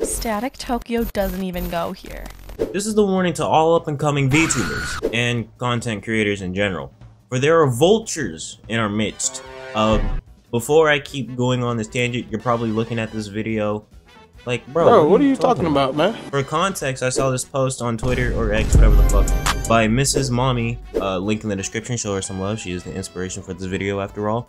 StaticTokyo doesn't even go here. This is the warning to all up-and-coming VTubers and content creators in general, for there are vultures in our midst. Before I keep going on this tangent, you're probably looking at this video like, bro, what are you talking about, man? For context, I saw this post on Twitter or X, whatever the fuck, by Mrs. Mommy, link in the description, show her some love, she is the inspiration for this video after all.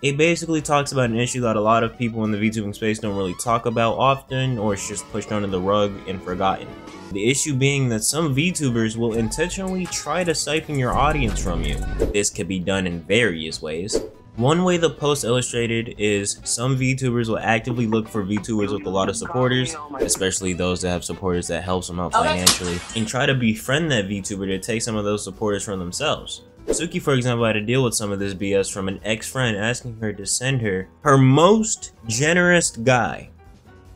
It basically talks about an issue that a lot of people in the VTubing space don't really talk about often, or it's just pushed under the rug and forgotten. The issue being that some VTubers will intentionally try to siphon your audience from you. This could be done in various ways. One way the post illustrated is some VTubers will actively look for VTubers with a lot of supporters, especially those that have supporters that helps them out financially, and try to befriend that VTuber to take some of those supporters from themselves. Suki, for example, had to deal with some of this BS from an ex-friend asking her to send her most generous guy.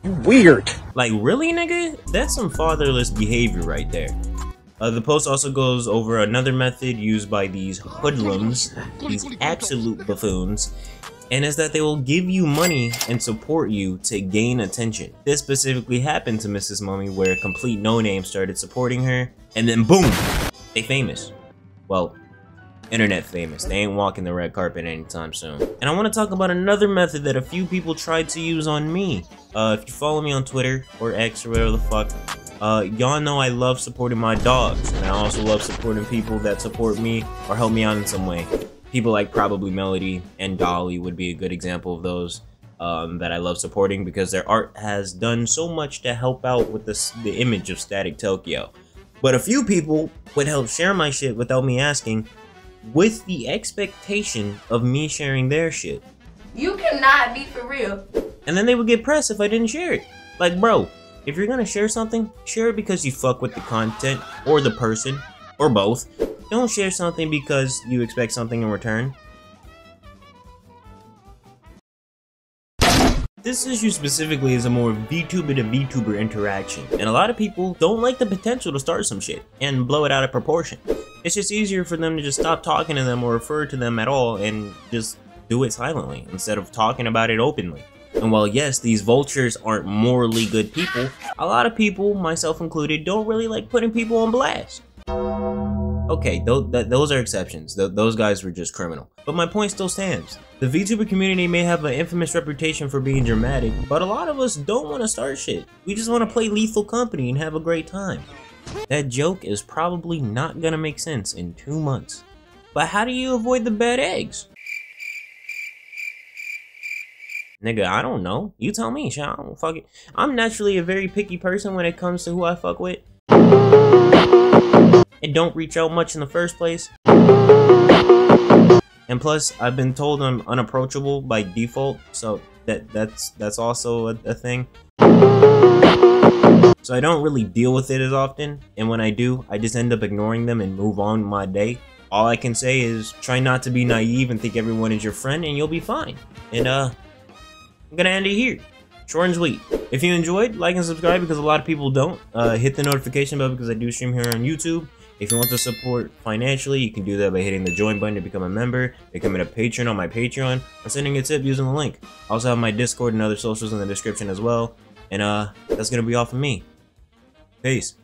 Weird. Like, really, nigga? That's some fatherless behavior right there. The post also goes over another method used by these hoodlums, these absolute buffoons, and is that they will give you money and support you to gain attention. This specifically happened to Mrs. Mommy, where a complete no-name started supporting her, and then boom, they famous. Well, internet famous. They ain't walking the red carpet anytime soon. And I want to talk about another method that a few people tried to use on me. If you follow me on Twitter or X or whatever the fuck, y'all know I love supporting my dogs, and I also love supporting people that support me or help me out in some way. People like Probably Melody and Dolly would be a good example of those that I love supporting, because their art has done so much to help out with the image of StaticTokyo. But a few people would help share my shit without me asking, with the expectation of me sharing their shit. You cannot be for real. And then they would get pressed if I didn't share it. Like, bro, if you're gonna share something, share it because you fuck with the content, or the person, or both. Don't share something because you expect something in return. This issue specifically is a more VTuber to VTuber interaction, and a lot of people don't like the potential to start some shit and blow it out of proportion. It's just easier for them to just stop talking to them or refer to them at all and just do it silently instead of talking about it openly. And while yes, these vultures aren't morally good people, a lot of people, myself included, don't really like putting people on blast. Okay, those are exceptions. Those guys were just criminal. But my point still stands. The VTuber community may have an infamous reputation for being dramatic, but a lot of us don't want to start shit. We just want to play Lethal Company and have a great time. That joke is probably not gonna make sense in 2 months. But how do you avoid the bad eggs? Nigga, I don't know. You tell me, shit. I don't fuck it. I'm naturally a very picky person when it comes to who I fuck with. And don't reach out much in the first place. And plus, I've been told I'm unapproachable by default, so that's also a thing. So I don't really deal with it as often, and when I do, I just end up ignoring them and move on my day. All I can say is try not to be naive and think everyone is your friend, and you'll be fine. And I'm gonna end it here. Short and sweet. If you enjoyed, like and subscribe, because a lot of people don't. Hit the notification bell because I do stream here on YouTube. If you want to support financially, you can do that by hitting the join button to become a member, becoming a patron on my Patreon, or sending a tip using the link. I also have my Discord and other socials in the description as well. And that's gonna be all from me. Peace.